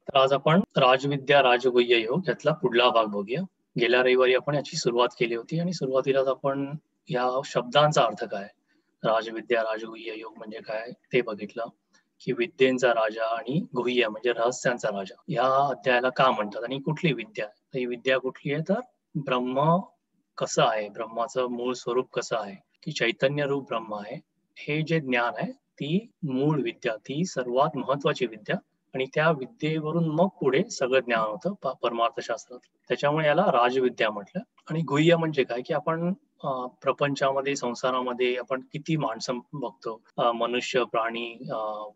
तर आज आपण राजविद्या राजगुह्य योग यातला पुढला भाग बघूया. गेल्या रविवारी आपण याची सुरुवात केली होती आणि सुरुवातीलाच आपण या शब्दांचा अर्थ काय, राजविद्या राजगुह्य योग म्हणजे काय ते बघितलं, की विद्येचा राजा आणि गुह्य म्हणजे रहस्यांचा राजा या अध्यायाला का म्हणतात आणि कुठली विद्या, ही विद्या कुठली आहे तर ब्रह्म कसं आहे, ब्रह्माचं मूळ स्वरूप कसं आहे, की चैतन्य रूप ब्रह्म आहे, हे जे ज्ञान आहे ती मूळ विद्या, ती सर्वात महत्वाची विद्या आणि त्या विद्येवरून मग पुढे सगळं ज्ञान होतं परमार्थशास्त्रात. त्याच्यामुळे याला राजविद्या म्हटलं. आणि गुह्य म्हणजे काय, की आपण प्रपंचामध्ये संसारामध्ये आपण किती माणसं बघतो, मनुष्य प्राणी,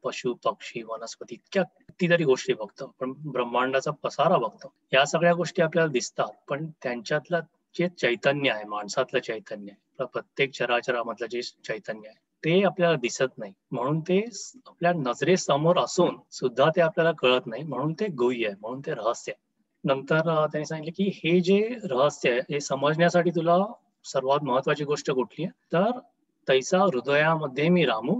पशु पक्षी वनस्पती इतक्या कितीतरी गोष्टी बघतो, पण ब्रह्मांडाचा पसारा बघतो. या सगळ्या गोष्टी आपल्याला दिसतात, पण त्यांच्यातलं जे चैतन्य आहे, माणसातलं चैतन्य आहे, प्रत्येक चराचरामधलं जे चैतन्य आहे ते आपल्याला दिसत नाही, म्हणून ते आपल्या नजरेसमोर असून सुद्धा ते आपल्याला कळत नाही, म्हणून ते गुह्य आहे, म्हणून ते रहस्य आहे. नंतर त्यांनी सांगितलं की हे जे रहस्य आहे हे समजण्यासाठी तुला सर्वात महत्वाची गोष्ट कुठली आहे तर तैसा हृदयामध्ये मी रामू,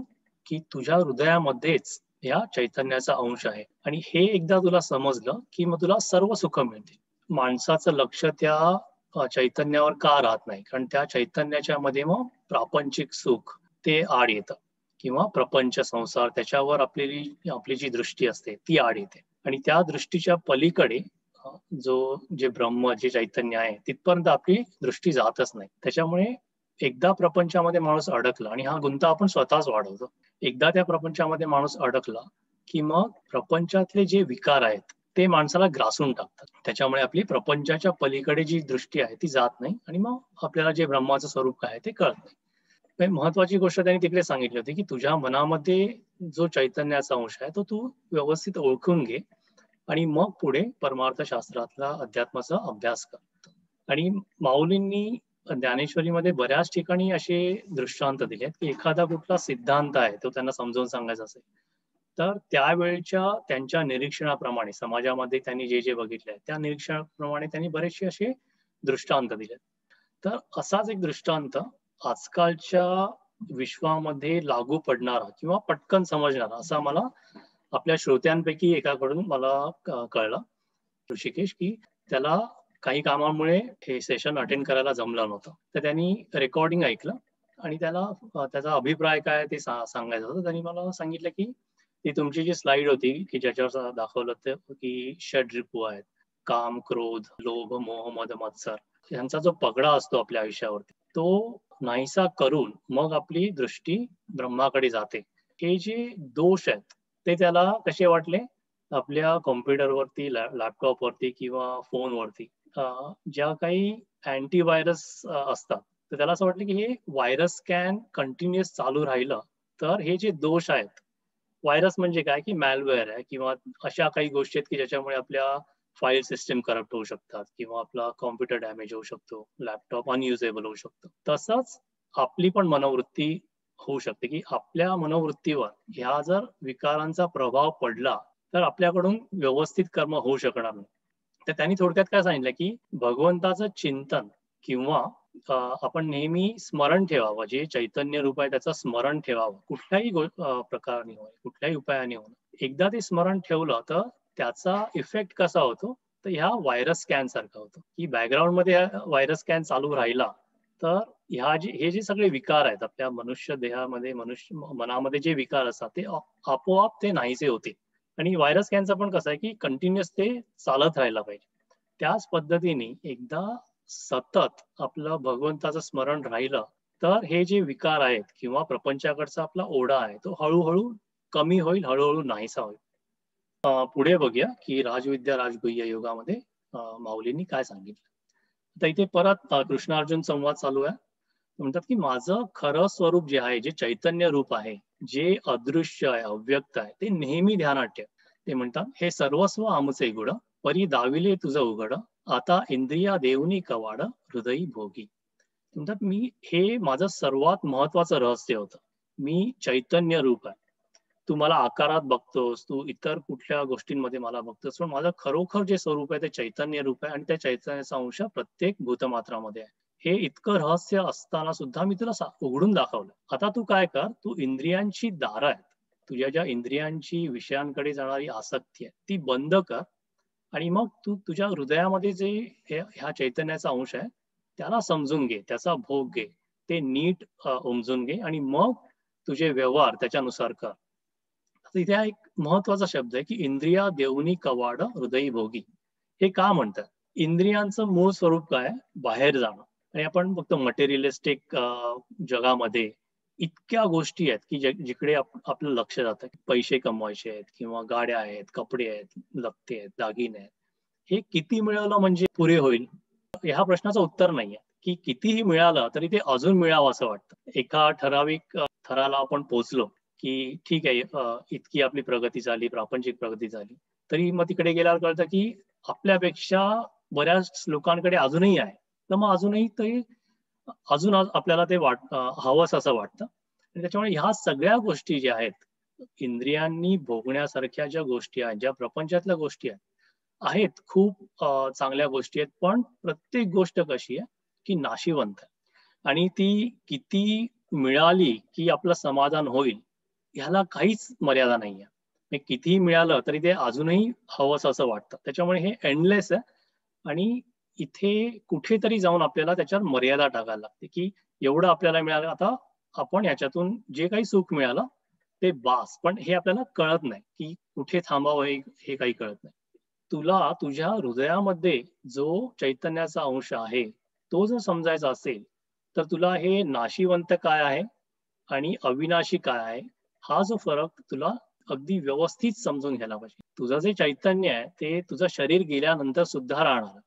की तुझ्या हृदयामध्येच या चैतन्याचा अंश आहे आणि हे एकदा तुला समजलं की मग तुला सर्व सुख मिळते. माणसाचं लक्ष त्या चैतन्यावर का राहत नाही, कारण त्या चैतन्याच्या मध्ये मग प्रापंचिक सुख ते आड येतं किंवा प्रपंच संसार त्याच्यावर आपली जी दृष्टी असते ती आड येते आणि त्या दृष्टीच्या पलीकडे जे ब्रह्म जे चैतन्य आहे तिथपर्यंत आपली दृष्टी जातच नाही. त्याच्यामुळे एकदा प्रपंचामध्ये माणूस अडकला आणि हा गुंता आपण स्वतःच वाढवतो. एकदा त्या प्रपंचामध्ये माणूस अडकला की मग प्रपंचातले जे विकार आहेत ते माणसाला ग्रासून टाकतात. त्याच्यामुळे आपली प्रपंचाच्या पलीकडे जी दृष्टी आहे ती जात नाही आणि मग आपल्याला जे ब्रह्माचं स्वरूप काय आहे ते कळत नाही. महत्वाची गोष्ट त्यांनी तिकडे सांगितली होती की तुझ्या मनामध्ये जो चैतन्याचा अंश आहे तो तू व्यवस्थित ओळखून घे आणि मग पुढे परमार्थशास्त्रातला अध्यात्माचा अभ्यास कर. आणि माऊलींनी ज्ञानेश्वरीमध्ये बऱ्याच ठिकाणी असे दृष्टांत दिलेत की एखादा कुठला सिद्धांत आहे तो त्यांना समजावून सांगायचा असेल तर त्यावेळच्या त्यांच्या निरीक्षणाप्रमाणे समाजामध्ये त्यांनी जे जे बघितलंय त्या निरीक्षणाप्रमाणे त्यांनी बरेचसे असे दृष्टांत दिले. तर असाच एक दृष्टांत आजकालच्या विश्वामध्ये लागू पडणारा किंवा पटकन समजणारा असा मला आपल्या श्रोत्यांपैकी एकाकडून मला कळलं, ऋषिकेश, की त्याला काही कामामुळे हे सेशन अटेंड करायला जमलं नव्हतं, तर त्यांनी रेकॉर्डिंग ऐकलं आणि त्याला त्याचा अभिप्राय काय ते सांगायचं होतं. त्यांनी मला सांगितलं की ती तुमची जी स्लाइड होती की ज्याच्यावर दाखवलं होतं की षड्रिपू आहेत, काम क्रोध लोभ मोह मद मत्सर, यांचा जो पगडा असतो आपल्या आयुष्यावरती तो नाहीसा करून मग आपली दृष्टी ब्रह्माकडे जाते. हे जे दोष आहेत ते त्याला कसे वाटले, आपल्या कॉम्प्युटरवरती लॅपटॉपवरती किंवा फोनवरती ज्या काही अँटीव्हायरस असतात तर त्याला असं वाटलं की हे व्हायरस स्कॅन कंटिन्युअस चालू राहिलं तर हे जे दोष आहेत, व्हायरस म्हणजे काय की मॅलवेअर आहे किंवा अशा काही गोष्टी आहेत की ज्याच्यामुळे आपल्या फाईल सिस्टम करप्ट होऊ शकतात किंवा आपला कॉम्प्युटर डॅमेज होऊ शकतो, लॅपटॉप अनयुजेबल होऊ शकतो. तसंच आपली पण मनोवृत्ती होऊ शकते की आपल्या मनोवृत्तीवर ह्या जर विकारांचा प्रभाव पडला तर आपल्याकडून व्यवस्थित कर्म होऊ शकणार नाही. तर त्यांनी थोडक्यात काय सांगितलं की भगवंताचं चिंतन किंवा आपण नेहमी स्मरण ठेवावं, जे चैतन्य रूप आहे त्याचं स्मरण ठेवावं कुठल्याही प्रकाराने होय कुठल्याही उपायाने होणं. एकदा ते स्मरण ठेवलं तर त्याचा इफेक्ट कसा होतो तर ह्या व्हायरस स्कॅन सारखा होतो की बॅकग्राऊंड मध्ये व्हायरस स्कॅन चालू राहिला तर हे जे सगळे विकार आहेत आपल्या मनुष्य देहामध्ये मनुष्य मनामध्ये जे विकार असतात ते आपोआप ते नाहीसे होते. आणि व्हायरस स्कॅनचं पण कसं आहे की कंटिन्युअस ते चालत राहायला पाहिजे. त्याच पद्धतीने एकदा सतत आपलं भगवंताचं स्मरण राहिलं तर हे जे विकार आहेत किंवा प्रपंचाकडचा आपला ओढा आहे तो हळूहळू कमी होईल, हळूहळू नाहीसा होईल. पुढे बघूया की राजविद्या राजगुह्य योगामध्ये माऊलींनी काय सांगितलं. आता इथे परत कृष्ण अर्जुन संवाद चालू आहे. म्हणतात की माझं खरं स्वरूप जे आहे, जे चैतन्य रूप आहे, जे अदृश्य आहे, अव्यक्त आहे, ते नेहमी ध्यानात ठेव. ते म्हणतात हे सर्वस्व आमचे गुण परी दाविले तुझं उघड, आता इंद्रिया देऊनी कवाड हृदयी भोगी. म्हणतात मी हे माझं सर्वात महत्वाचं रहस्य होतं. मी चैतन्य रूप आहे. तू मला आकारात बघतोस, तू इतर कुठल्या गोष्टींमध्ये मला बघतोस, पण माझं खरोखर जे स्वरूप आहे ते चैतन्य रूप आहे आणि त्या चैतन्याचा अंश प्रत्येक भूतमात्रामध्ये आहे. हे इतकं रहस्य असताना सुद्धा मी तुला उघडून दाखवलं. आता तू काय कर, तू इंद्रियांची दारं आहेत तुझ्या ज्या इंद्रियांची विषयांकडे जाणारी आसक्ती आहे ती बंद कर आणि मग तू तुझ्या हृदयामध्ये जे ह्या चैतन्याचा अंश आहे त्याला समजून घे, त्याचा भोग घे, ते नीट उमजून घे आणि मग तुझे व्यवहार त्याच्यानुसार कर. आता इथे हा एक महत्वाचा शब्द आहे की इंद्रिया देऊनी कवाड हृदयी भोगी. हे का म्हणतात? इंद्रियांचं मूळ स्वरूप काय? बाहेर जाणं. आणि आपण फक्त मटेरियलिस्टिक जगामध्ये इतक्या गोष्टी आहेत की जिकडे आपलं लक्ष जातं. पैसे कमवायचे आहेत किंवा गाड्या आहेत, कपडे आहेत, लत्ते आहेत, दागिने आहेत. हे किती मिळवलं म्हणजे पुरे होईल? ह्या प्रश्नाचं उत्तर नाहीये की कितीही मिळालं तरी ते अजून मिळावं असं वाटतं. एका ठराविक थराला आपण पोहोचलो की ठीक आहे, इतकी आपली प्रगती झाली, प्रापंचिक प्रगती झाली, तरी मग तिकडे गेल्यावर कळतं की आपल्यापेक्षा बऱ्याच लोकांकडे अजूनही आहे. तर मग अजूनही ते अजून आपल्याला ते हवंस असं वाटतं. आणि त्याच्यामुळे ह्या सगळ्या गोष्टी ज्या आहेत, इंद्रियांनी भोगण्यासारख्या ज्या गोष्टी आहेत, ज्या प्रपंचातल्या गोष्टी आहेत, आहेत खूप चांगल्या गोष्टी आहेत. पण प्रत्येक गोष्ट कशी आहे की नाशिवंत आहे. आणि ती किती मिळाली की आपलं समाधान होईल ह्याला काहीच मर्यादा नाहीये. म्हणजे कितीही मिळालं तरी ते अजूनही हवंस असं वाटतं. त्याच्यामुळे हे एंडलेस आहे. आणि इथे कुठेतरी जाऊन आपल्याला त्याच्यात मर्यादा टाकायला लागते की एवढं आपल्याला मिळालं, आता आपण ह्याच्यातून जे काही सुख मिळालं ते बास. पण हे आपल्याला कळत नाही की कुठे थांबावं, हे काही कळत नाही. तुला तुझ्या हृदयामध्ये जो चैतन्याचा अंश आहे तो जर समजायचा असेल तर तुला हे नाशिवंत काय आहे आणि अविनाशी काय आहे हा जो फरक तुला अगदी व्यवस्थित समजून घ्यायला पाहिजे. तुझं जे चैतन्य आहे ते तुझं शरीर गेल्यानंतर सुद्धा राहणार.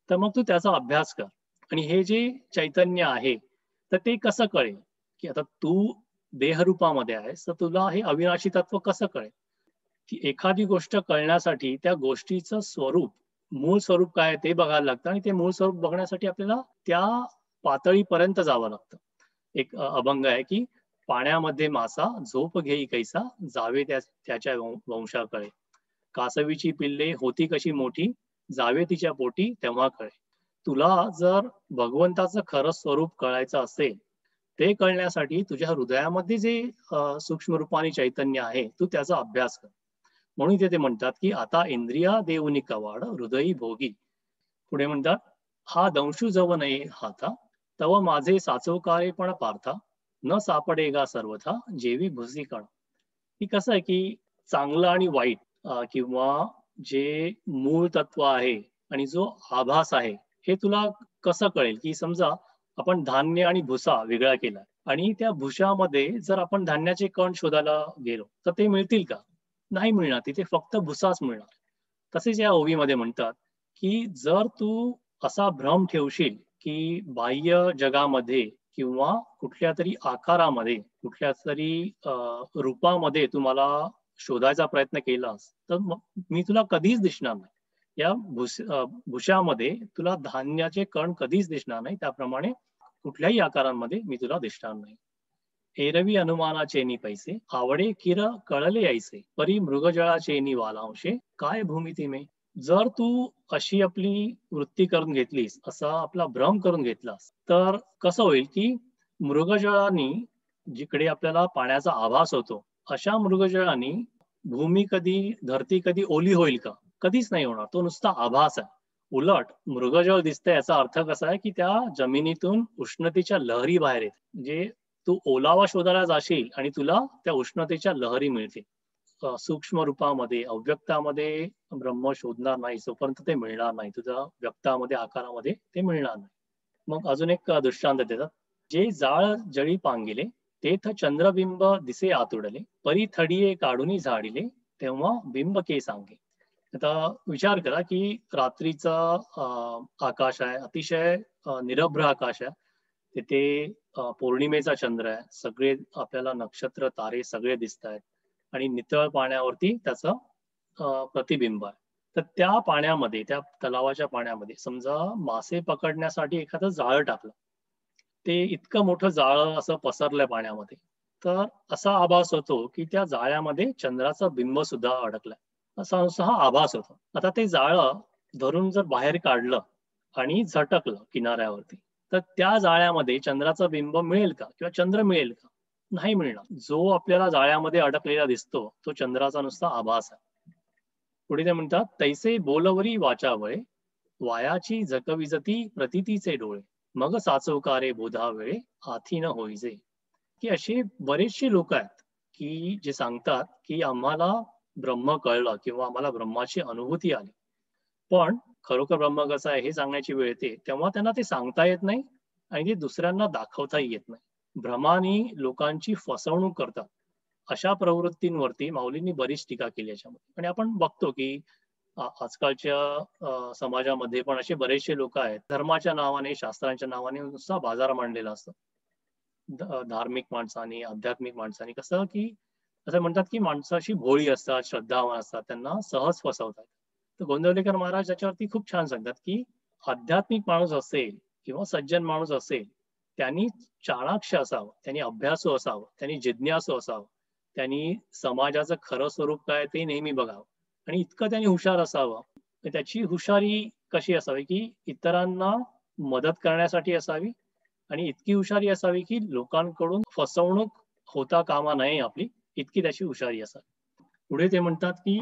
तर मग तू त्याचा अभ्यास कर. आणि हे जे चैतन्य आहे तर ते कसं कळेल की आता तू देहरूपामध्ये आहेस तर तुला हे अविनाशी तत्व कसं कळेल? की एखादी गोष्ट कळण्यासाठी त्या गोष्टीचं स्वरूप, मूळ स्वरूप काय आहे ते बघायला लागतं. आणि ते मूळ स्वरूप बघण्यासाठी आपल्याला त्या पातळीपर्यंत जावं लागतं. एक अभंग आहे की पाण्यामध्ये मासा झोप घेई कैसा जावे त्याच्या वंशाकडे. कासवीची पिल्ले होती कशी मोठी जावे तिच्या पोटी तेव्हा कळे. तुला जर भगवंताचं खरं स्वरूप कळायचं असेल ते कळण्यासाठी तुझ्या हृदयामध्ये जे सूक्ष्म रूपाने चैतन्य आहे तू त्याचा अभ्यास कर. म्हणून ते म्हणतात की आता इंद्रिया देऊनी कवाड हृदयी भोगी. पुढे म्हणतात हा दंशू जव नये हाता तव माझे साचवकारे पण पार्था न सापडेगा सर्वथा जेवी भुसी कण. की कसं आहे की चांगलं आणि वाईट किंवा जे मूळ तत्व आहे आणि जो आभास आहे हे तुला कसं कळेल? की समजा आपण धान्य आणि भुसा वेगळा केला आणि त्या भुशामध्ये जर आपण धान्याचे कण शोधायला गेलो तर ते मिळतील का? नाही मिळणार. तिथे फक्त भुसाच मिळणार. तसेच या ओवीमध्ये म्हणतात की जर तू असा भ्रम ठेवशील की बाह्य जगामध्ये किंवा कुठल्या तरी आकारामध्ये, कुठल्या तरी रूपामध्ये तुम्हाला शोधायचा प्रयत्न केलास तर मी तुला कधीच दिसणार नाही. या भुशामध्ये तुला धान्याचे कण कधीच दिसणार नाही. त्याप्रमाणे कुठल्याही आकारांमध्ये मी तुला दिसणार नाही. एरवी अनुमानाचे पैसे आवडे किर कळले ऐसे परी मृगजळाचे वालांशे काय भूमिती मे. जर तू अशी आपली वृत्ती करून घेतलीस, असा आपला भ्रम करून घेतलास तर कसं होईल की मृगजळानी जिकडे आपल्याला पाण्याचा आभास होतो अशा मृगजळानी भूमी कधी, धरती कधी ओली होईल का? कधीच नाही होणार. तो नुसता आभास आहे. उलट मृगजळ दिसतंय याचा अर्थ कसा आहे की त्या जमिनीतून उष्णतेच्या लहरी बाहेर येत. म्हणजे तू ओलावा शोधायला जाशील आणि तुला त्या उष्णतेच्या लहरी मिळतील. सूक्ष्म रूपामध्ये, अव्यक्तामध्ये ब्रह्म शोधणार नाही तोपर्यंत ते मिळणार नाही. तुझ्या व्यक्तामध्ये, आकारामध्ये ते मिळणार नाही. मग अजून एक दृष्टांत देतात. जे जाळ जळी पांगिले तेथ चंद्रबिंब दिसे आतुडले परी थडिये काढून झाडिले तेव्हा बिंब के सांगे. आता विचार करा की रात्रीचा आकाश आहे, अतिशय निरभ्र आकाश आहे. तिथे पौर्णिमेचा चंद्र आहे, सगळे आपल्याला नक्षत्र तारे सगळे दिसत आहेत आणि नितळ पाण्यावरती त्याचं प्रतिबिंब आहे. तर त्या पाण्यामध्ये, त्या तलावाच्या पाण्यामध्ये समजा मासे पकडण्यासाठी एखादं जाळं टाकलं, ते इतकं मोठं जाळं असं पसरलंय पाण्यामध्ये, तर असा आभास होतो की त्या जाळ्यामध्ये चंद्राचं बिंब सुद्धा अडकलंय. असा असा हा आभास होतो. आता ते जाळं धरून जर बाहेर काढलं आणि झटकलं किनाऱ्यावरती तर त्या जाळ्यामध्ये चंद्राचं बिंब मिळेल का किंवा चंद्र मिळेल का? नाही मिळणार. जो आपल्याला जाळ्यामध्ये अडकलेला दिसतो तो चंद्राचा नुसता आभास आहे. पुढे ते म्हणतात, तैसे बोलवरी वाचावळे, वायाची जकविजती प्रतीतीचे डोळे, मग साचवकारे बोधा वेळे, आथी न होईजे. की असे बरेचसे लोक आहेत की जे सांगतात की आम्हाला ब्रह्म कळलं किंवा आम्हाला ब्रह्माची अनुभूती आली, पण खरोखर ब्रह्म कसं आहे हे सांगण्याची वेळ येते तेव्हा त्यांना ते सांगता येत नाही आणि ते दुसऱ्यांना दाखवताही येत नाही. भ्रमाने लोकांची फसवणूक करतात. अशा प्रवृत्तींवरती माऊलींनी बरीच टीका केली याच्यामध्ये. आणि आपण बघतो की आजकालच्या समाजामध्ये पण असे बरेचसे लोक आहेत, धर्माच्या नावाने शास्त्रांच्या नावाने नुसता बाजार मांडलेला असतो. धार्मिक माणसाने आध्यात्मिक माणसाने कसं की असं म्हणतात की माणसं अशी भोळी असतात, श्रद्धावान असतात, त्यांना सहज फसवतात. तर गोंदवलेकर महाराज याच्यावरती खूप छान सांगतात की आध्यात्मिक माणूस असेल किंवा सज्जन माणूस असेल, त्यांनी चाणाक्ष असावं, त्यांनी अभ्यासू असावं, त्यांनी जिज्ञासू असावं, त्यांनी समाजाचं खरं स्वरूप काय ते नेहमी बघावं आणि इतकं त्यांनी हुशार असावं. तर त्याची हुशारी कशी असावी की इतरांना मदत करण्यासाठी असावी आणि इतकी हुशारी असावी की लोकांकडून फसवणूक होता कामा नये आपली, इतकी त्याची हुशारी असावी. पुढे ते म्हणतात की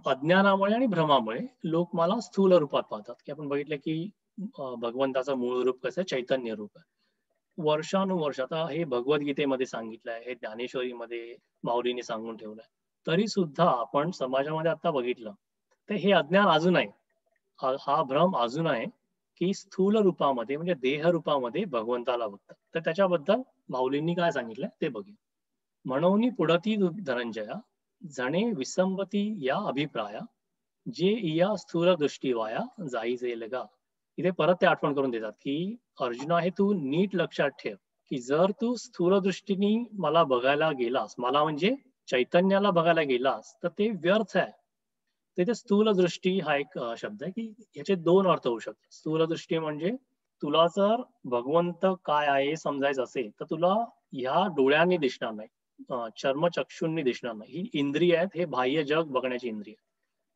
अज्ञानामुळे आणि भ्रमामुळे लोक मला स्थूल रूपात पाहतात, की आपण बघितलं की भगवंताचं मूळ रूप कसं चैतन्य रूप आहे. वर्षानुवर्ष आता हे भगवद्गीतेमध्ये सांगितलं आहे, हे ज्ञानेश्वरीमध्ये माऊलीने सांगून ठेवलंय, तरी सुद्धा आपण समाजामध्ये आता बघितलं तर हे अज्ञान अजून आहे. हा भ्रम अजून आहे की स्थूल रूपामध्ये म्हणजे देह रूपामध्ये भगवंताला बघतात. तर त्याच्याबद्दल माऊलींनी काय सांगितलंय ते बघूया. म्हणून पुढती धनंजया, जणे विसंबती या अभिप्राया, जे इया स्थूल दृष्टी वाया जाई लगा. इथे परत ते आठवण करून देतात की अर्जुना, हे तू नीट लक्षात ठेव की जर तू स्थूल दृष्टीने मला बघायला गेलास, मला म्हणजे चैतन्याला बघायला गेलास, तर ते व्यर्थ आहे. तिथे स्थूल दृष्टी हा एक शब्द आहे की याचे दोन अर्थ होऊ शकतात. स्थूल दृष्टी म्हणजे तुला जर भगवंत काय आहे हे समजायचं असेल तर तुला ह्या डोळ्यांनी दिसणार नाही, चर्मचक्षूंनी दिसणार नाही. ही इंद्रिय आहेत, हे बाह्य जग बघण्याची इंद्रिय.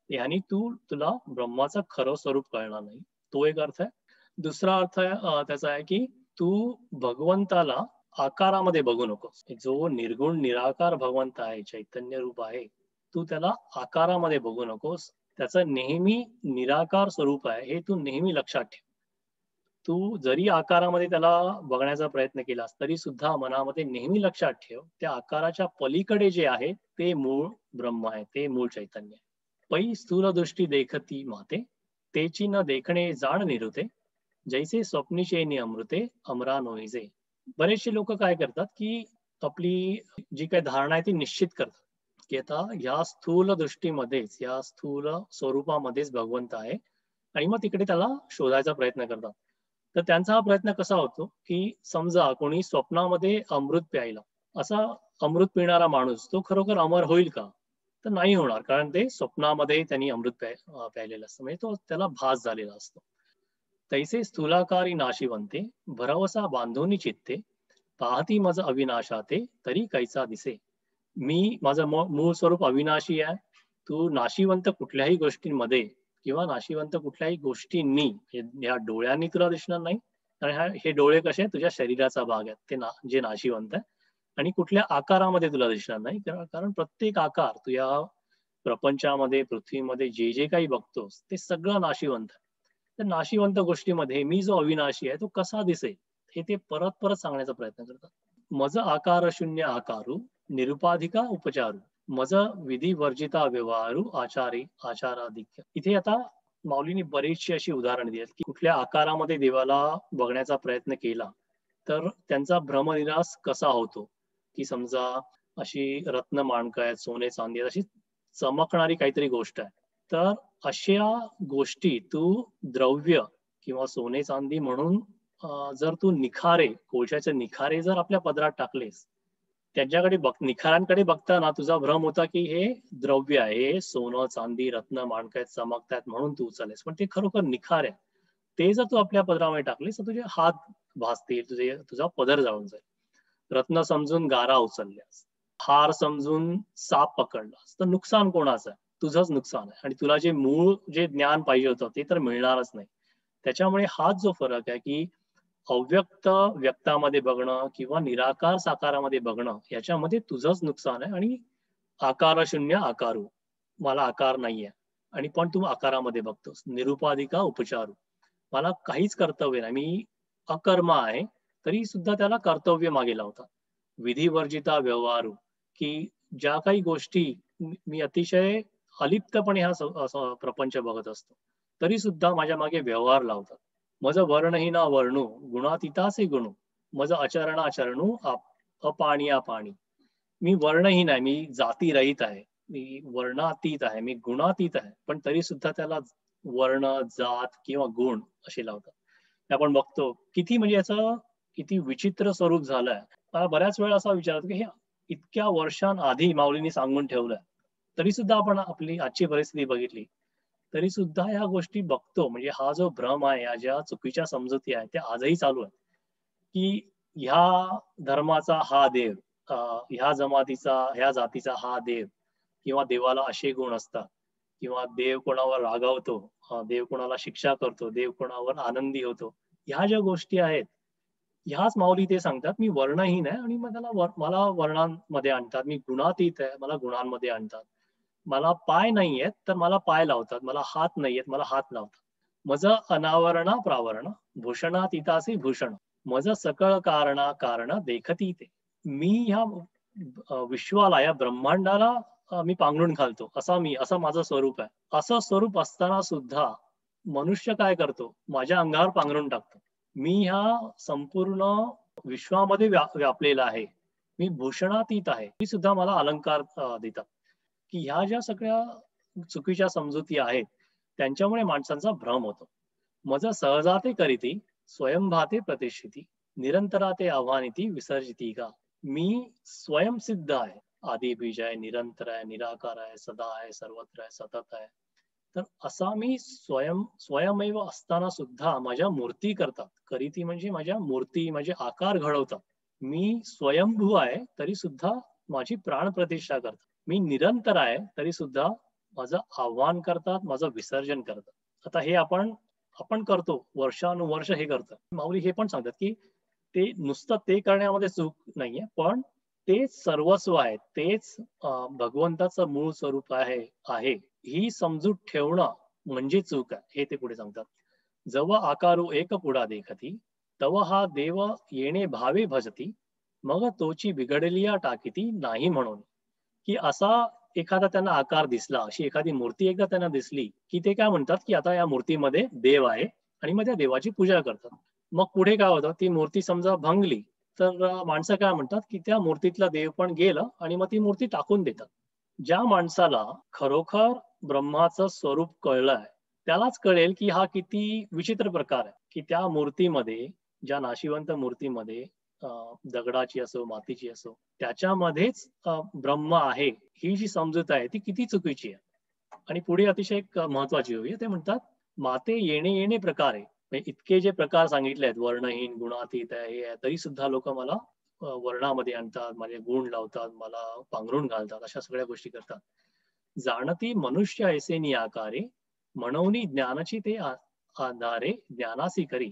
ह्यानी तुला ब्रह्माचं खरं स्वरूप कळणार नाही. तो एक अर्थ आहे. दुसरा अर्थ त्याचा आहे की तू भगवंताला आकारामध्ये बघू नकोस. जो निर्गुण निराकार भगवंत आहे, चैतन्य रूप आहे, तू त्याला आकारामध्ये बघू नकोस. त्याचं नेहमी निराकार स्वरूप आहे हे तू नेहमी लक्षात ठेव. तू जरी आकारामध्ये त्याला बघण्याचा प्रयत्न केलास तरी सुद्धा मनामध्ये नेहमी लक्षात ठेव, त्या आकाराच्या पलीकडे जे आहे ते मूळ ब्रह्म आहे, ते मूळ चैतन्य आहे. पै स्थूल दृष्टी देखती माते, तेची न देखणे जाण निरुते, जैसे स्वप्नीचे नि अमृते अमरा नोईजे. बरेचसे लोक काय करतात की आपली जी काही धारणा आहे ती निश्चित करतात की आता या स्थूल दृष्टीमध्येच, या स्थूल स्वरूपामध्येच भगवंत आहे आणि मग तिकडे त्याला शोधायचा प्रयत्न करतात. तर त्यांचा हा प्रयत्न कसा होतो की समजा कोणी स्वप्नामध्ये अमृत प्यायला, असा अमृत पिणारा माणूस तो खरोखर अमर होईल का? तर नाही होणार, कारण ते स्वप्नामध्ये त्यांनी अमृत प्यायलेलं असतं, म्हणजे तो त्याला भास झालेला असतो. तैसे स्थूलाकारी नाशिवंते, भरवसा बांधोनी चित्ते, पाहती मज अविनाशाते तरी कैसा दिसे. मी माझं मूळ स्वरूप अविनाशी आहे. तू नाशिवंत कुठल्याही गोष्टींमध्ये किंवा नाशिवंत कुठल्याही गोष्टींनी, या डोळ्यांनी तुला दिसणार नाही, कारण हे डोळे कसे तुझ्या शरीराचा भाग आहेत, ते जे नाशिवंत आहे. आणि कुठल्या आकारामध्ये तुला दिसणार नाही, कारण प्रत्येक आकार तू या प्रपंचामध्ये, पृथ्वीमध्ये जे जे काही बघतोस ते सगळं नाशिवंत आहे. तर नाशिवंत गोष्टीमध्ये मी जो अविनाशी आहे तो कसा दिसेल हे ते परत परत सांगण्याचा प्रयत्न करतात. मज आकार शून्य आकारू, निरुपाधिका उपचारू, मज विधी वर्जिता व्यवहारू, आचारी आचाराधिक्य. इथे आता माऊलींनी बरीचशी अशी उदाहरणं दिली की कुठल्या आकारामध्ये देवाला बघण्याचा प्रयत्न केला तर त्यांचा भ्रमनिरास कसा होतो. की समजा अशी रत्न माणकं आहेत, सोने चांदी अशी चमकणारी काहीतरी गोष्ट आहे, तर अशा गोष्टी तू द्रव्य किंवा सोने चांदी म्हणून जर तू निखारे, कोळशाचे निखारे जर आपल्या पदरात टाकलेस, त्यांच्याकडे निखारांकडे बघताना तुझा भ्रम होता की हे द्रव्य आहे, हे सोनं चांदी रत्न माणकं चमकतायत म्हणून तू उचललेस, पण ते खरोखर निखार आहे. ते जर तू आपल्या पदरामध्ये टाकलेस तर तुझे हात भासतील, तुझा पदर जाळून जाईल. रत्न समजून गारा उचलल्यास, हार समजून साप पकडलास, तर नुकसान कोणाचं आहे? तुझंच नुकसान आहे. आणि तुला जे मूळ जे ज्ञान पाहिजे होतं ते तर मिळणारच नाही. त्याच्यामुळे हाच जो फरक आहे की अव्यक्त व्यक्तामध्ये बघणं किंवा निराकार साकारामध्ये बघणं याच्यामध्ये तुझंच नुकसान आहे. आणि आकार शून्य आकारू, मला आकार नाहीये आणि पण तू आकारामध्ये बघतोस. निरुपाधिका उपचारू, मला काहीच कर्तव्य नाही, मी अकर्मा आहे, तरी सुद्धा त्याला कर्तव्य मागे लावतात. विधिवर्जिता व्यवहारू, की ज्या काही गोष्टी मी अतिशय अलिप्तपणे हा प्रपंच बघत असतो, तरी सुद्धा माझ्या मागे व्यवहार लावतात. मज वर्णहीना वर्णू गुणातीतासे गुणू, मज आचरण आचरणू अपाणी अपाणी. मी वर्णहीन आहे, मी जाती रहित आहे, मी वर्णातीत आहे, मी गुणातीत आहे, पण तरी सुद्धा त्याला वर्ण, जात किंवा गुण असे लावतात. हे आपण बघतो किती, म्हणजे याचं किती विचित्र स्वरूप झालंय. मला बऱ्याच वेळा असा विचार होतो की हे इतक्या वर्षांआधी माऊलींनी सांगून ठेवलंय, तरी सुद्धा आपण आपली आजची परिस्थिती बघितली तरी सुद्धा ह्या गोष्टी बघतो. म्हणजे हा जो भ्रम आहे, या ज्या चुकीच्या समजुती आहेत त्या आजही चालू आहे, की ह्या धर्माचा हा देव, ह्या जमातीचा, ह्या जातीचा हा देव, किंवा देवाला असे गुण असतात, किंवा देव कोणावर रागावतो, देव कोणाला शिक्षा करतो, देव कोणावर आनंदी होतो. ह्या ज्या गोष्टी आहेत, ह्याच माऊली ते सांगतात मी वर्णहीन आहे आणि मग मला वर्णांमध्ये आणतात, मी गुणातीत आहे, मला गुणांमध्ये आणतात. मला पाय नाहीयेत तर मला पाय लावतात, मला हात नाहीयेत मला हात लावतात. मज अनावरणा प्रावरण भूषणातीतासी भूषण, मज सकळ कारणा कारण देखती ते. मी ह्या विश्वाला, या ब्रह्मांडाला मी पांघरून घालतो, असं माझं स्वरूप आहे. असं स्वरूप असताना सुद्धा मनुष्य काय करतो, माझ्या अंगावर पांघरून टाकतो. मी ह्या संपूर्ण विश्वामध्ये व्यापलेला आहे, मी भूषणातीत आहे, ती सुद्धा मला अलंकार देतात. की ह्या ज्या सगळ्या चुकीच्या समजुती आहेत त्यांच्यामुळे माणसांचा भ्रम होतो. मज सहजाते करीती स्वयंभाते प्रतिष्ठिती, निरंतराते आव्हानिती विसर्जिती का. मी स्वयंसिद्ध आहे, आदी बीज आहे, निरंतर आहे, निराकार आहे, सदा आहे, सर्वत्र आहे, सतत आहे. तर असा मी स्वयमेव असताना सुद्धा माझ्या मूर्ती करतात. करीती म्हणजे माझ्या मूर्ती, माझे आकार घडवतात. मी स्वयंभू आहे तरी सुद्धा माझी प्राण प्रतिष्ठा करतात. मी निरंतर आहे तरी सुद्धा माझं आव्हान करतात, माझं विसर्जन करतात. आता हे आपण आपण करतो, वर्षानुवर्ष हे करतात. माऊली हे पण सांगतात की ते नुसतं ते करण्यामध्ये चूक नाहीये, पण तेच सर्वस्व आहे, तेच भगवंताचं मूळ स्वरूप आहे ही समजूत ठेवणं म्हणजे चूक आहे, हे ते पुढे सांगतात. जव आकारू एक पुढा देखती, तव हा देव येणे भावे भजती, मग तोची बिघडलिया टाकीती नाही म्हणून. की असा एखादा त्यांना आकार दिसला, अशी एखादी मूर्ती एकदा त्यांना दिसली की ते काय म्हणतात की आता या मूर्तीमध्ये देव आहे, आणि मग त्या देवाची पूजा करतात. मग पुढे काय होतं, ती मूर्ती समजा भंगली तर माणसं काय म्हणतात की त्या मूर्तीतला देव पण गेलं, आणि मग ती मूर्ती टाकून देतात. ज्या माणसाला खरोखर ब्रह्माचं स्वरूप कळलंय त्यालाच कळेल की हा किती विचित्र प्रकार आहे, की त्या मूर्तीमध्ये, ज्या नाशिवंत मूर्तीमध्ये दगडाची असो मातीची असो, त्याच्यामध्येच ब्रह्म आहे, ही जी समजूत आहे ती किती चुकीची आहे. आणि पुढे अतिशय एक महत्वाची होई, ते म्हणतात माते येणे येणे प्रकार आहे. म्हणजे इतके जे प्रकार सांगितले आहेत, वर्णहीन, गुणातीत आहे, हे आहे, तरी सुद्धा लोक मला वर्णामध्ये आणतात, माझे गुण लावतात, मला पांघरून घालतात, अशा सगळ्या गोष्टी करतात. जाणती मनुष्य ऐसे आकारे, म्हणून ज्ञानाची ते आधारे ज्ञानासी करी.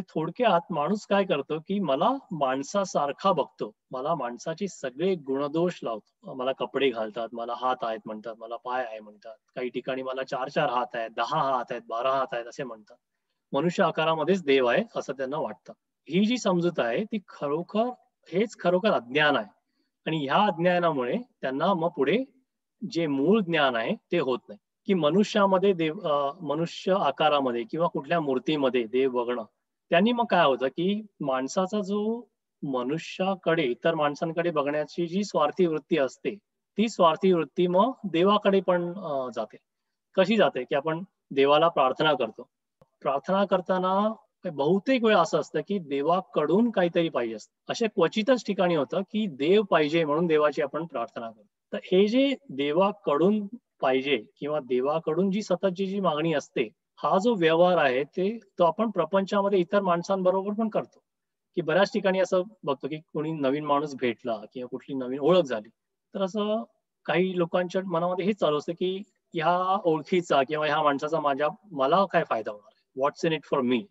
थोडक्यात माणूस काय करतो की मला माणसासारखा बघतो, मला माणसाचे सगळे गुणदोष लावतो. मला कपडे घालतात, मला हात आहेत म्हणतात, मला पाय आहे म्हणतात, काही ठिकाणी मला 4 हात आहेत, 10 हात आहेत, 12 हात आहेत असे म्हणतात. मनुष्य आकारामध्येच देव आहे असं त्यांना वाटतं. ही जी समजूत आहे ती हेच खरोखर अज्ञान आहे. आणि ह्या अज्ञानामुळे त्यांना मग पुढे जे मूळ ज्ञान आहे ते होत नाही. की मनुष्यामध्ये मनुष्य आकारामध्ये किंवा कुठल्या मूर्तीमध्ये देव बघणं, त्यांनी मग काय होतं की माणसाचा जो मनुष्याकडे, इतर माणसांकडे बघण्याची जी स्वार्थी वृत्ती असते, ती स्वार्थी वृत्ती मग देवाकडे पण जाते. कशी जाते, की आपण देवाला प्रार्थना करतो. प्रार्थना करताना बहुतेक वेळा असं असतं की देवाकडून काहीतरी पाहिजे असतं. अशा क्वचितच ठिकाणी होतं की देव पाहिजे म्हणून देवाची आपण प्रार्थना करतो. तर हे जे देवाकडून पाहिजे किंवा देवाकडून जी सततची जी मागणी असते, हा जो व्यवहार आहे तो आपण प्रपंचामध्ये इतर माणसांबरोबर पण करतो. की बऱ्याच ठिकाणी असं बघतो की कोणी नवीन माणूस भेटला किंवा कुठली नवीन ओळख झाली, तर असं काही लोकांच्या मनामध्ये हेच चालू असतं की ह्या ओळखीचा किंवा ह्या माणसाचा मला काय फायदा होणार, व्हॉट्स इन इट फॉर मी,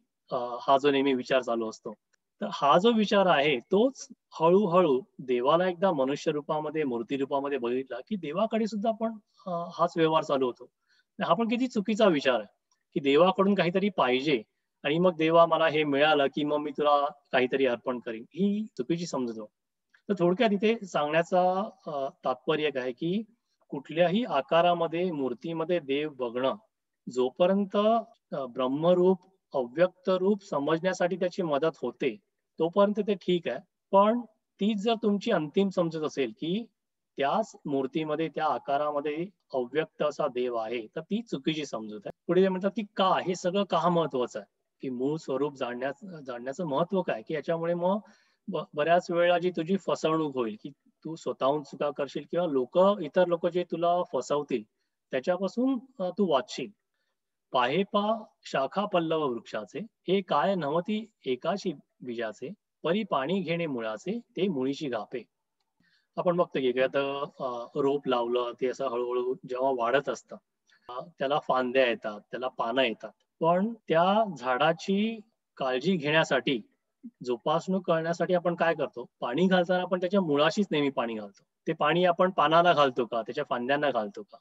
हा जो नेहमी विचार चालू असतो. तर हा जो विचार आहे तोच हळूहळू देवाला एकदा मनुष्य रूपामध्ये, मूर्ती रूपामध्ये बघितला, की देवाकडे सुद्धा आपण हाच व्यवहार चालू होतो. हा पण किती चुकीचा विचार आहे, की देवाकडून काहीतरी पाहिजे आणि मग देवा मला हे मिळालं, की मग मी तुला काहीतरी अर्पण करीन. ही चुकीची समजूत आहे. तर थोडक्यात इथे सांगण्याचा तात्पर्य काय, की कुठल्याही आकारामध्ये, मूर्तीमध्ये देव बघणं, जोपर्यंत ब्रह्मरूप, अव्यक्त रूप समजण्यासाठी त्याची मदत होते, तोपर्यंत ते ठीक आहे. पण तीच जर तुमची अंतिम समजूत असेल, की त्याच मूर्तीमध्ये, त्या आकारामध्ये अव्यक्त असा देव आहे, तर ती चुकीची समजूत आहे. पुढे ते म्हणतात, की का? हे सगळं का महत्वाचं आहे? की मूळ स्वरूप जाणण्याचं महत्त्व काय? की याच्यामुळे मग बऱ्याच वेळा जी तुझी फसवणूक होईल, की तू स्वतःहून चुका करशील किंवा इतर लोकं जे तुला फसवतील, त्याच्यापासून तू वाचशील. "पाहे पा शाखा पल्लव वृक्षाचे, हे काय नव्हती एकाची बीजाचे, परी पाणी घेणे मुळाचे, ते मुळीची गापे." आपण बघतो की एखादं रोप लावलं, ते असं हळू जेव्हा वाढत असतं, त्याला फांद्या येतात, त्याला पानं येतात. पण त्या झाडाची काळजी घेण्यासाठी, जोपासणूक करण्यासाठी आपण काय करतो? पाणी घालताना आपण त्याच्या मुळाशीच नेहमी पाणी घालतो. ते पाणी आपण पानाला घालतो का? त्याच्या फांद्यांना घालतो का?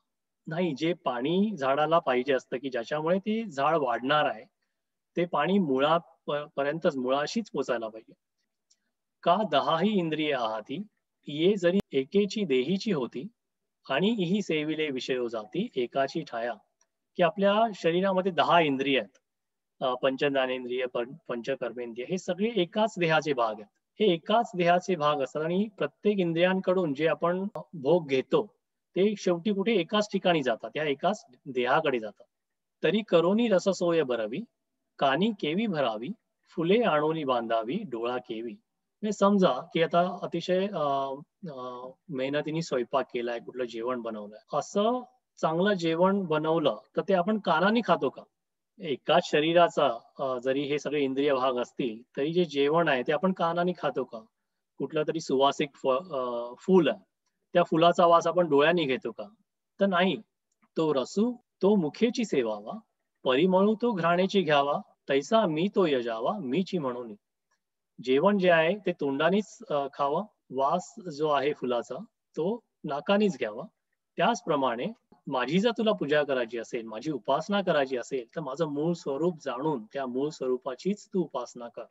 नाही. जे पाणी झाडाला पाहिजे असतं, की ज्याच्यामुळे ते झाड वाढणार आहे, ते पाणी पर्यंतच मुळाशीच पोचायला पाहिजे. का दहाही इंद्रिये आहाती, ये जरी एकेची देहीची होती, आणि इही सेविले विषयो जाती एकाची ठाया. की आपल्या शरीरामध्ये 10 इंद्रिय आहेत. पंचज्ञानेंद्रिय, पंचकर्मेंद्रिय हे सगळे एकाच देहाचे भाग आहेत. हे एकाच देहाचे भाग असतात आणि प्रत्येक इंद्रियांकडून जे आपण भोग घेतो, ते शेवटी कुठे एकाच ठिकाणी जातात. त्या एकाच देहाकडे जातात. तरी करोनी रससोय बरवी, कानी केवी भरावी, फुले आणोनी बांधावी, डोळा केवी. म्हणजे समजा, की आता अतिशय मेहनतीने स्वयंपाक केलाय, कुठलं जेवण बनवलंय. असं चांगलं जेवण बनवलं, तर ते आपण कानाने खातो का? एकाच शरीराचा जरी हे सगळे इंद्रिय भाग असतील, तरी जे जेवण आहे ते आपण कानाने खातो का? कुठलं तरी सुवासिक फूल आहे. त्या फुलाचा वास आपण डोळ्यांनी घेतो का? तर नाही. तो रसू तो मुखेची सेवावा, परिमळू तो घ्राणेची घ्यावा, तैसा मी तो यजावा, मीची म्हणून. जेवण जे आहे ते तोंडानेच खावं. वास जो आहे फुलाचा, तो नाकानीच घ्यावा. त्याचप्रमाणे माझी जर तुला पूजा करायची असेल, माझी उपासना करायची असेल, तर माझं मूळ स्वरूप जाणून त्या मूळ स्वरूपाचीच तू उपासना कर.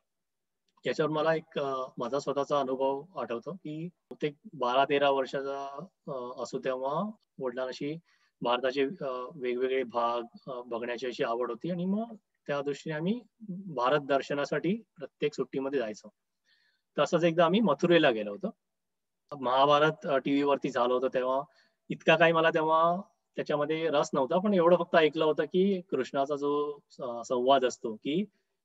याच्यावर मला एक माझा स्वतःचा अनुभव आठवतो, की बहुतेक 12-13 वर्षाचा असू तेव्हा वडिलांना अशी भारताचे वेगवेगळे भाग बघण्याची अशी आवड होती आणि मग त्या दृष्टीने आम्ही भारत दर्शनासाठी प्रत्येक सुट्टीमध्ये जायचो. तसंच एकदा आम्ही मथुरेला गेलो होतो. महाभारत टीव्हीवरती झालं होतं तेव्हा इतका काही मला तेव्हा त्याच्यामध्ये रस नव्हता. पण एवढं फक्त ऐकलं होतं, की कृष्णाचा जो संवाद असतो, की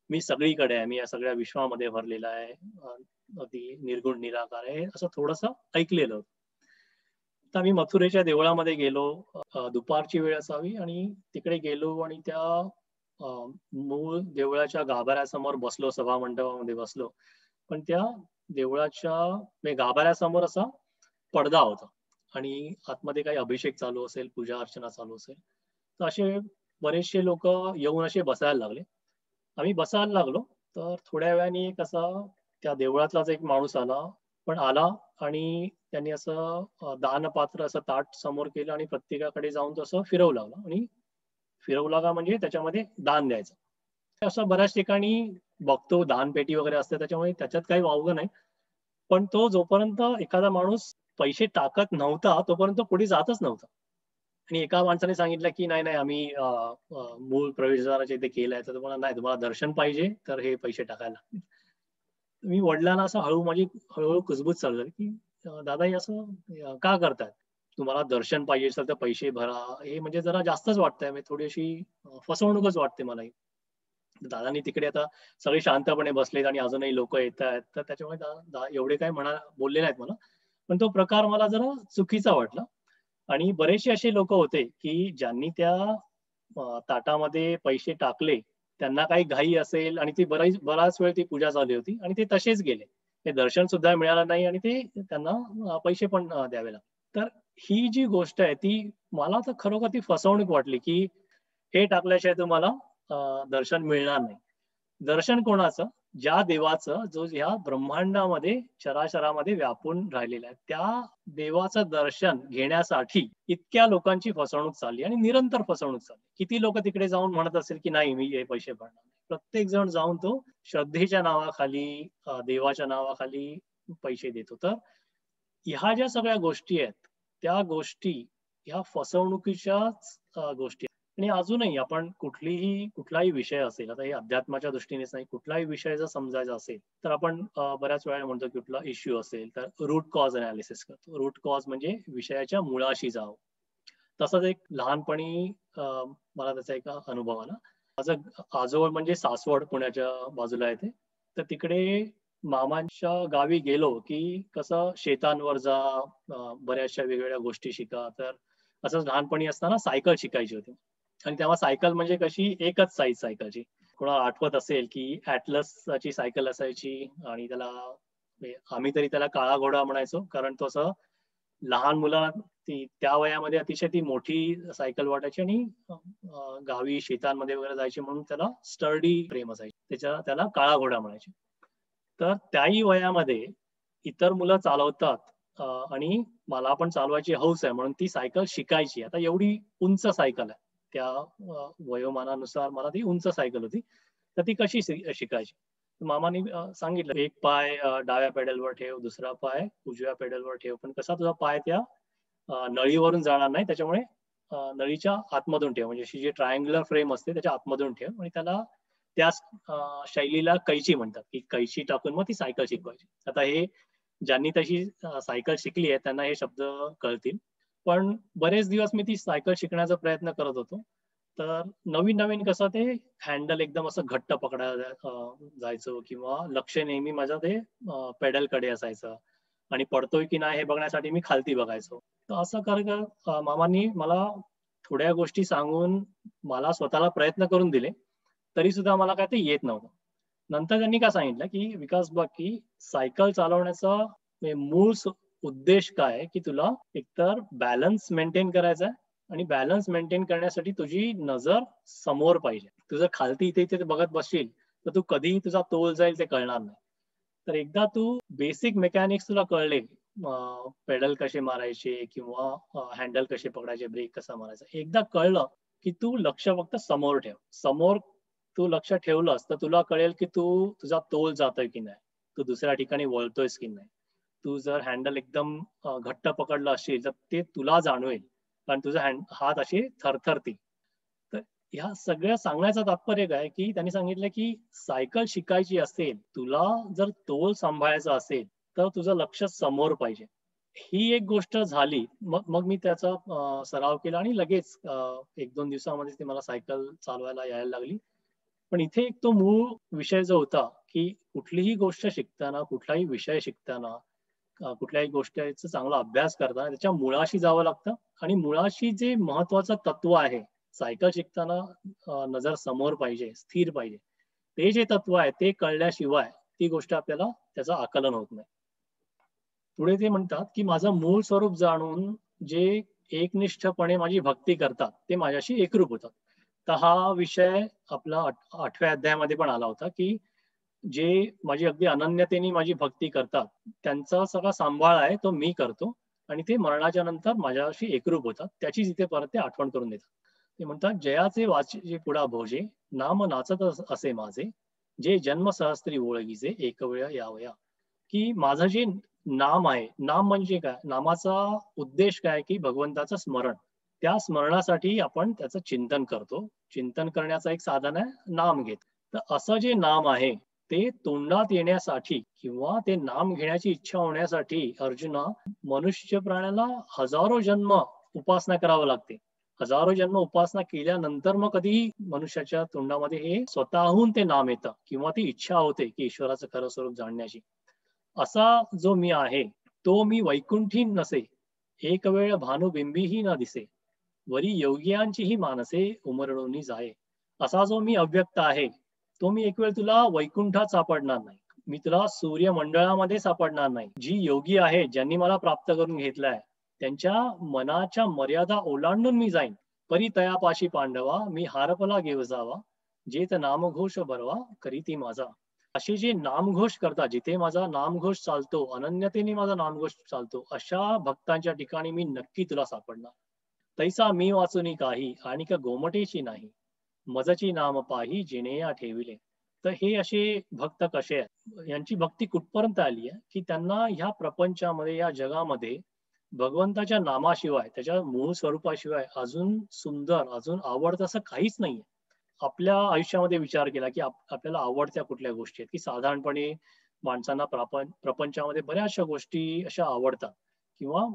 मी सगळीकडे आहे. मी या सगळ्या विश्वामध्ये भरलेला आहे. अ, अगदी निर्गुण निराकार आहे. असं थोडंसं ऐकलेलं होतं. तर आम्ही मथुरेच्या देवळामध्ये गेलो. दुपारची वेळ असावी आणि तिकडे गेलो आणि त्या अ, मूळ देवळाच्या गाभाऱ्यासमोर बसलो, सभामंडपामध्ये बसलो. पण त्या देवळाच्या म्हणजे गाभाऱ्यासमोर असा पडदा होता आणि आतमध्ये काही अभिषेक चालू असेल, पूजा अर्चना चालू असेल. तर असे बरेचसे लोकं येऊन असे बसायला लागले. आम्ही बसायला लागलो, तर थोड्या वेळाने एक असा त्या देवळातलाच एक माणूस आला. पण आला आणि त्यांनी असं दानपात्र असं ताट समोर केलं आणि प्रत्येकाकडे जाऊन तसं फिरवू लागला आणि फिरवू लागा म्हणजे त्याच्यामध्ये दान द्यायचं. असं बऱ्याच ठिकाणी बघतो दानपेटी वगैरे असते त्याच्यामुळे त्याच्यात काही वावगं नाही. पण तो जोपर्यंत एखादा माणूस पैसे टाकत नव्हता, तोपर्यंत पुढे जातच नव्हता. आणि एका माणसाने सांगितलं, की "नाही, नाही आम्ही मूळ प्रवेशद्वाराच्या इथे केलंय." तर तुम्हाला नाही तुम्हाला दर्शन पाहिजे, तर हे पैसे टाकायला लागतील. मी वडिलांना असं माझी हळू कुजबूज चालू झाली, की "दादा हे असं का करताय? तुम्हाला दर्शन पाहिजे असेल तर पैसे भरा." हे म्हणजे जरा जास्तच वाटतंय. म्हणजे थोडी अशी फसवणूकच वाटते मला ही. दादांनी तिकडे आता सगळे शांतपणे बसलेत आणि अजूनही लोकं येतायत. तर त्याच्यामुळे एवढे काही बोलले नाहीत मला. पण तो प्रकार मला जरा चुकीचा वाटला. आणि बरेचसे असे लोकं होते, की ज्यांनी त्या ताटामध्ये पैसे टाकले. त्यांना काही घाई असेल आणि ती बराच वेळ ती पूजा चालू होती आणि ते तसेच गेले. ते दर्शन सुद्धा मिळालं नाही आणि ते त्यांना पैसे पण द्यावे लागले. तर ही जी गोष्ट आहे ती मला तर खरोखर ती फसवणूक वाटली, की हे टाकल्याशिवाय तुम्हाला दर्शन मिळणार नाही. दर्शन कोणाचं? ज्या देवाचं जो ह्या ब्रह्मांडामध्ये चराचरामध्ये व्यापून राहिलेला आहे, त्या देवाचं दर्शन घेण्यासाठी इतक्या लोकांची फसवणूक चालली आणि निरंतर फसवणूक चालली. किती लोक तिकडे जाऊन म्हणत असेल की नाही, मी हे पैसे भरणार नाही. प्रत्येक जण जाऊन तो श्रद्धेच्या नावाखाली, देवाच्या नावाखाली पैसे देतो. तर ह्या ज्या सगळ्या गोष्टी आहेत, त्या गोष्टी ह्या फसवणुकीच्याच गोष्टी आहेत. आणि अजूनही आपण कुठलाही विषय असेल, आता हे अध्यात्माच्या दृष्टीनेच नाही, कुठलाही विषय जर समजायचा असेल तर आपण बऱ्याच वेळा म्हणतो की कुठला इश्यू असेल तर रूट कॉज अनालिसिस करतो. रूट कॉज म्हणजे विषयाच्या मुळाशी जावं. तसंच एक लहानपणी मला त्याचा एक अनुभव आला. माझं आजोळ म्हणजे सासवड पुण्याच्या बाजूला येते. तर तिकडे मामांच्या गावी गेलो की कसं शेतांवर जा, बऱ्याचशा वेगवेगळ्या गोष्टी शिका. तर असंच लहानपणी असताना सायकल शिकायची होती. आणि तेव्हा सायकल म्हणजे कशी एकच साईज सायकलची. कोणाला आठवत असेल की ॲटलसची सायकल असायची आणि त्याला आम्ही तरी त्याला काळा घोडा म्हणायचो, कारण तो असं लहान मुलांना त्या वयामध्ये अतिशय ती मोठी सायकल वाटायची आणि गावी शेतांमध्ये वगैरे जायची म्हणून त्याला स्टर्डी फ्रेम असायची, त्याला काळा घोडा म्हणायचे. तर त्याही वयामध्ये इतर मुलं चालवतात आणि मला पण चालवायची हौस आहे म्हणून ती सायकल शिकायची. आता एवढी उंच सायकल आहे, त्या वयोमानानुसार मला ती उंच सायकल होती. तर ती कशी शिकायची? मामाने सांगितलं, एक पाय डाव्या पेडलवर ठेव, दुसरा पाय उजव्या पेडलवर ठेव, पण कसा तुझा पाय त्या नळीवरून जाणार नाही, त्याच्यामुळे नळीच्या आतमधून ठेव, म्हणजे अशी जी ट्रायंग्युलर फ्रेम असते त्याच्या आतमधून ठेव. आणि त्याला त्या शैलीला कैची म्हणतात, की कैची टाकून मग ती सायकल शिकवायची. आता हे ज्यांनी तशी सायकल शिकली आहे त्यांना हे शब्द कळतील. पण बरेच दिवस मी ती सायकल शिकण्याचा प्रयत्न करत होतो. तर नवीन नवीन कसं ते हँडल एकदम असं घट्ट पकडायला जायचो, किंवा लक्ष नेहमी माझं ते पेडलकडे असायचं आणि पडतोय की नाही हे बघण्यासाठी मी खालती बघायचो. तर असं करत मामांनी मला थोड्या गोष्टी सांगून मला स्वतःला प्रयत्न करून दिले, तरी सुद्धा मला काय ते येत नव्हतं. नंतर त्यांनी काय सांगितलं की विकास बघ, की सायकल चालवण्याचा मूळ उद्देश काय आहे, की तुला एकतर बॅलन्स मेंटेन करायचा आहे आणि बॅलन्स मेंटेन करण्यासाठी तुझी नजर समोर पाहिजे. तू जर खालती इथे इथे बघत बसशील तर तू कधीही तुझा तोल जाईल ते कळणार नाही. तर एकदा तू बेसिक मेकॅनिक्स तुला कळले, पेडल कसे मारायचे किंवा हँडल कसे पकडायचे, ब्रेक कसा मारायचा, एकदा कळलं की तू लक्ष फक्त समोर ठेव. समोर तू लक्ष ठेवलंस तर तुला कळेल की तुझा तोल जातोय की नाही, तू दुसऱ्या ठिकाणी वळतोयस की नाही. तू जर हँडल एकदम घट्ट पकडलं असेल तर ते तुला जाणवेल, कारण तुझा हात असे थरथरतील. तर ह्या सगळ्या सांगण्याचं तात्पर्य काय, की त्यांनी सांगितलं की सायकल शिकायची असेल, तुला जर तोल सांभाळायचा असेल तर तुझं लक्ष समोर पाहिजे. ही एक गोष्ट झाली. मग मग मी त्याचा सराव केला आणि लगेच 1-2 दिवसामध्ये ती मला सायकल चालवायला यायला लागली. पण इथे एक तो मूळ विषय जो होता, की कुठलीही गोष्ट शिकताना, कुठलाही विषय शिकताना, कुठल्याही गोष्टीचा चांगला अभ्यास करताना त्याच्या मुळाशी जावं लागतं. आणि मुळाशी जे महत्वाचं तत्व आहे, सायकल शिकताना नजर समोर पाहिजे, स्थिर पाहिजे. ते जे तत्व आहे ते कळल्याशिवाय ती गोष्ट आपल्याला त्याचं आकलन होत नाही. पुढे ते म्हणतात, की माझं मूळ स्वरूप जाणून जे एकनिष्ठपणे माझी भक्ती करतात, ते माझ्याशी एकरूप होतात. तर हा विषय आपला 8व्या अध्यायामध्ये पण आला होता, की जे माझी अगदी अनन्यतेने माझी भक्ती करतात, त्यांचा सगळा सांभाळ आहे तो मी करतो आणि ते मरणाच्या नंतर माझ्याशी एकरूप होतात. त्याचीच इथे परत ते आठवण करून देतात. ते म्हणतात, जयाचे वाचे पुढा भोजे, नाम नाचत असे माझे, जे जन्म सहस्त्री ओळखीचे एक वेळ यावया. की माझं जे नाम आहे, नाम म्हणजे काय? नामाचा उद्देश काय, की भगवंताचं स्मरण. त्या स्मरणासाठी आपण त्याचं चिंतन करतो. चिंतन करण्याचं एक साधन आहे नाम घेत. तर असं जे नाम आहे, ते तोंडात येण्यासाठी किंवा ते नाम घेण्याची इच्छा होण्यासाठी अर्जुना, मनुष्य प्राण्याला हजारो जन्म उपासना करावं लागते. हजारो जन्म उपासना केल्यानंतर मग कधी मनुष्याच्या तोंडामध्ये हे स्वतःहून ते नाम येतं किंवा ती इच्छा होते की ईश्वराचं खरं स्वरूप जाणण्याची. असा जो मी आहे, तो मी वैकुंठी नसे, एक वेळ भानुबिंबीही न दिसे, वरी योगियांचीही मानसे उमरडोनी जाये. असा जो मी अव्यक्त आहे, तो मी एक वेळ तुला वैकुंठात सापडणार नाही. मी तुला सूर्यमंडळामध्ये सापडणार नाही. जी योगी आहे, ज्यांनी मला प्राप्त करून घेतलाय, त्यांच्या मनाच्या मर्यादा ओलांडून मी जाईन. परी तयापाशी पांडवा, मी हारपला घेव जावा, जेत नामघोष बरवा करीती माझा. असे जे नामघोष करतात, जिथे माझा नामघोष चालतो, अनन्यतेने माझा नामघोष चालतो, अशा भक्तांच्या ठिकाणी मी नक्की तुला सापडणार. तैसा मी वाचुनी काही आणि का गोमटेची नाही, मजची नाम पाही जिने या ठेविले. तर हे असे भक्त कसे आहेत, यांची भक्ती कुठपर्यंत आली आहे की त्यांना ह्या प्रपंचामध्ये, या जगामध्ये भगवंताच्या नामाशिवाय, त्याच्या मूळ स्वरूपाशिवाय अजून सुंदर, अजून आवडतं असं काहीच नाहीये. आपल्या आयुष्यामध्ये विचार केला की आपल्याला आवडत्या कुठल्या गोष्टी आहेत, की साधारणपणे माणसांना प्रपंचामध्ये बऱ्याचशा गोष्टी अशा आवडतात किंवा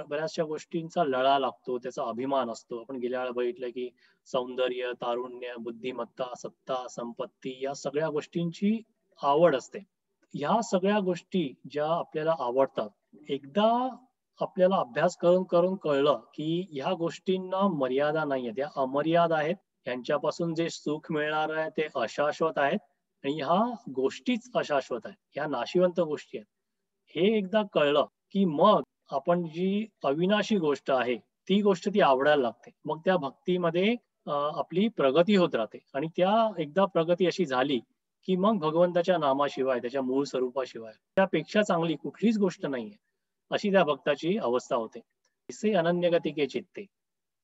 बऱ्याचशा गोष्टींचा लळा लागतो, त्याचा अभिमान असतो. आपण गेल्या वेळा बघितलं की सौंदर्य, तारुण्य, बुद्धिमत्ता, सत्ता, संपत्ती या सगळ्या गोष्टींची आवड असते. ह्या सगळ्या गोष्टी ज्या आपल्याला आवडतात, एकदा आपल्याला अभ्यास करून करून कळलं की ह्या गोष्टींना मर्यादा नाहीये, त्या अमर्याद आहेत. यांच्यापासून जे सुख मिळणार आहे ते अशाश्वत आहेत आणि ह्या गोष्टीच अशाश्वत आहेत. ह्या नाशिवंत गोष्टी आहेत. हे एकदा कळलं की मग आपण जी अविनाशी गोष्ट आहे, ती गोष्ट ती आवडायला लागते. मग त्या भक्तीमध्ये आपली प्रगती होत राहते आणि त्या एकदा प्रगती अशी झाली की मग भगवंताच्या नामाशिवाय, त्याच्या मूळ स्वरूपाशिवाय त्यापेक्षा चांगली कुठलीच गोष्ट नाहीये. अशी त्या भक्ताची अवस्था होते. "ऐसे अनन्यगतिके चित्ते,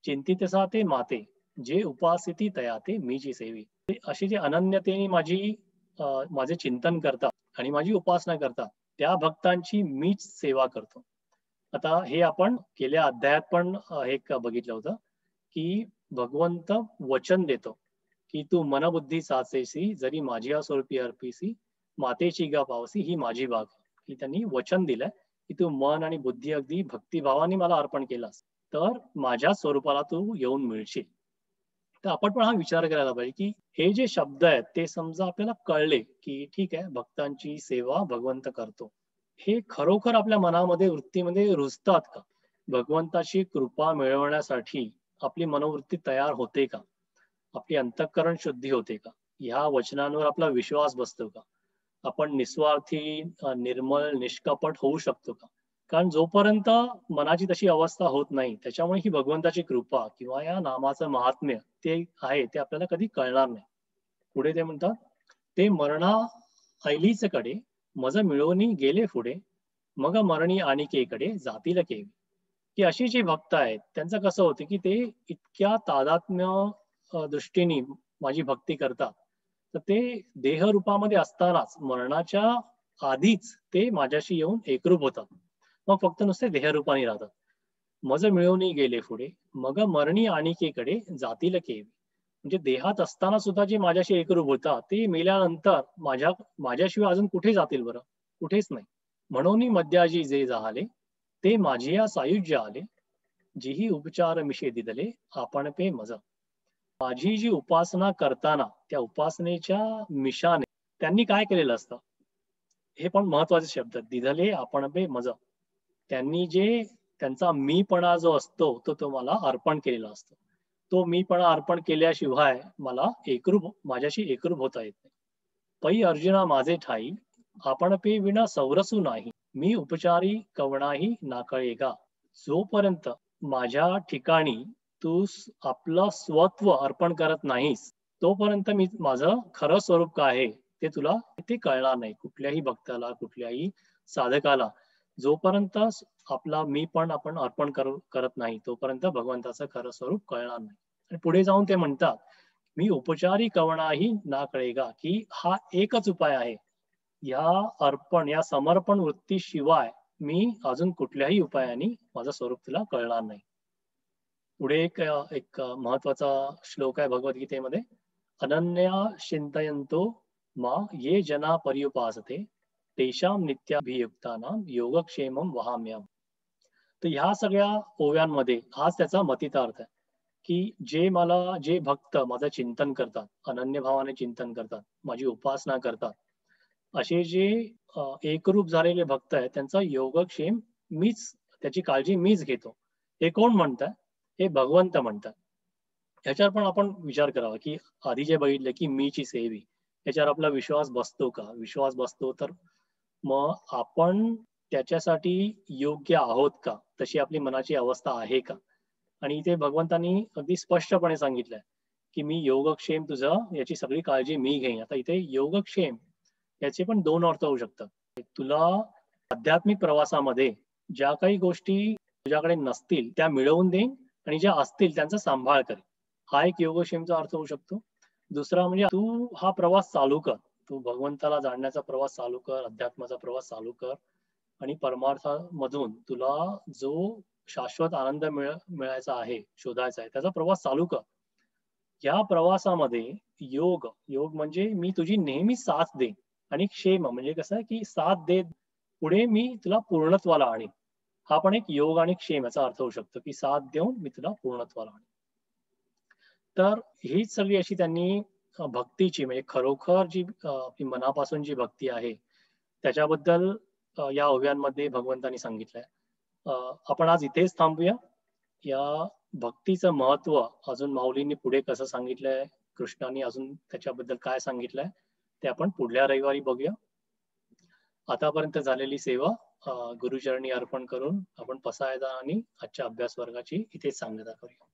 चिंतितसा ते माते, जे उपासिती तया ते मीची सेवी." ते अशी जी अनन्यतेने माझे चिंतन करतात आणि माझी उपासना करतात, त्या भक्तांची मीच सेवा करतो. आता हे आपण गेल्या अध्यायात पण एक बघितलं होतं, की भगवंत वचन देतो, की "तू मनबुद्धी साचेसी, जरी माझी स्वरूपी अर्पिसी, मातेची गा पावसी ही माझी बाग." की त्यांनी वचन दिलंय, की "तू मन आणि बुद्धी अगदी भक्तिभावाने मला अर्पण केलास, तर माझ्या स्वरूपाला तू येऊन मिळशील." तर आपण पण हा विचार करायला पाहिजे, की हे जे शब्द आहेत ते समजा आपल्याला कळले, की ठीक आहे, भक्तांची सेवा भगवंत करतो. हे खरोखर आपल्या मनामध्ये, वृत्तीमध्ये रुजतात का? भगवंताची कृपा मिळवण्यासाठी आपली मनोवृत्ती तयार होते का? आपली अंतःकरण शुद्धी होते का? ह्या वचनांवर आपला विश्वास बसतो का? आपण निस्वार्थी, निर्मळ, निष्कपट होऊ शकतो का? कारण जोपर्यंत मनाची तशी अवस्था होत नाही, त्याच्यामुळे ही भगवंताची कृपा किंवा या नामाचं महात्म्य ते आहे, ते आपल्याला कधी कळणार नाही. पुढे ते म्हणतात, "ते मरणा ऐलीचकडे, मज मिळवणी गेले पुढे, मग मरणी आणिकेकडे जातील केवी." की अशी जी भक्त आहेत, त्यांचं कसं होतं, की ते इतक्या तादात्म्य दृष्टीने माझी भक्ती करतात. तर ते देहरूपामध्ये असतानाच मरणाच्या आधीच ते माझ्याशी येऊन एकरूप होतात. मग फक्त नुसते देहरूपाने राहतात. "मज मिळवणी गेले पुढे, मग मरणी आणिकेकडे जातील केवी." म्हणजे देहात असताना सुद्धा जे माझ्याशी एकरूप होतात, ते मेल्यानंतर माझ्याशिवाय अजून कुठे जातील बरं? कुठेच नाही. "म्हणून मध्याजी जे जाहले, ते माझिया सायुज्य आले, जीही उपचार मिशे दिदले, आपण पे मज." माझी जी उपासना करताना त्या उपासनेच्या मिशाने त्यांनी काय केलेलं असतं, हे पण महत्वाचे शब्द आहेत. दिधले आपण बे मज. त्यांनी जे त्यांचा मीपणा जो असतो तो मला अर्पण केलेला असतो. तो मीपणा अर्पण केल्याशिवाय मला माझ्याशी एकरूप होता येत नाही. "पै अर्जुना माझे ठाई, आपण पे विना सौरसू नाही. मी उपचारी कवणाही नाकळेगा." जोपर्यंत माझ्या ठिकाणी आपलं स्वत्व अर्पण करत नाहीस, तोपर्यंत मी माझं खरं स्वरूप काय आहे ते तुला ते कळणार नाही. कुठल्याही भक्ताला, कुठल्याही साधकाला जोपर्यंत आपला मी पण आपण अर्पण करत नाही, तोपर्यंत भगवंताचं खरं स्वरूप कळणार नाही. आणि पुढे जाऊन ते म्हणतात, "मी उपचारी कवणाही ना कळेगा," की हा एकच उपाय आहे. या समर्पण वृत्तीशिवाय मी अजून कुठल्याही उपायाने माझं स्वरूप तुला कळणार नाही. पुढे एक महत्वाचा श्लोक आहे भगवद्गीतेमध्ये. "अनन्या चिंतयन्तो मा ये जना पर्युपासते, तेषां नित्याभियुक्तानां योगक्षेमं वहाम्यहम्." तर ह्या सगळ्या ओव्यांमध्ये हाच त्याचा मतितार्थ आहे, की जे भक्त माझं चिंतन करतात, अनन्य भावाने चिंतन करतात, माझी उपासना करतात, असे जे एकरूप झालेले भक्त आहेत, त्यांचा योगक्षेम मीच त्याची काळजी मीच घेतो. हे कोण म्हणतंय? हे भगवंत म्हणतात. ह्याच्यावर पण आपण विचार करावा, की आधी जे बघितलं, की मीची सेवी, ह्याच्यावर आपला विश्वास बसतो का? विश्वास बसतो तर मग आपण त्याच्यासाठी योग्य आहोत का? तशी आपली मनाची अवस्था आहे का? आणि इथे भगवंतांनी अगदी स्पष्टपणे सांगितलंय, की मी योगक्षेम तुझं याची सगळी काळजी मी घेईन. आता इथे योगक्षेम याचे पण दोन अर्थ होऊ शकतात. तुला आध्यात्मिक प्रवासामध्ये ज्या काही गोष्टी तुझ्याकडे नसतील त्या मिळवून देईन आणि ज्या असतील त्यांचा सांभाळ करेन. हा एक योगक्षेमचा अर्थ होऊ शकतो. दुसरा म्हणजे तू हा प्रवास चालू कर. तू भगवंताला जाणण्याचा प्रवास चालू कर, अध्यात्माचा प्रवास चालू कर आणि परमार्थामधून तुला जो शाश्वत आनंद मिळायचा आहे, शोधायचा आहे, त्याचा प्रवास चालू कर. या प्रवासामध्ये योग योग म्हणजे मी तुझी नेहमी साथ देईन आणि क्षेम म्हणजे कसं आहे की साथ देत पुढे मी तुला पूर्णत्वाला आणीन. हा पण एक योग आणि क्षेम याचा अर्थ होऊ शकतो की साथ देऊन मी तुला पूर्णत्वाला आणीन. तर हीच सगळी अशी त्यांनी भक्तीची म्हणजे खरोखर जी आपली मनापासून जी भक्ती आहे त्याच्याबद्दल या ओव्यांमध्ये भगवंतांनी सांगितलंय. आपण आज इथेच थांबूया. या भक्तीचं महत्व अजून माऊलींनी पुढे कसं सांगितलंय, कृष्णाने अजून त्याच्याबद्दल काय सांगितलंय ते आपण पुढल्या रविवारी बघूया. आतापर्यंत झालेली सेवा गुरुचरणी अर्पण करून आपण पसायदान आणि आजच्या अभ्यास वर्गाची इथेच सांगता करूया.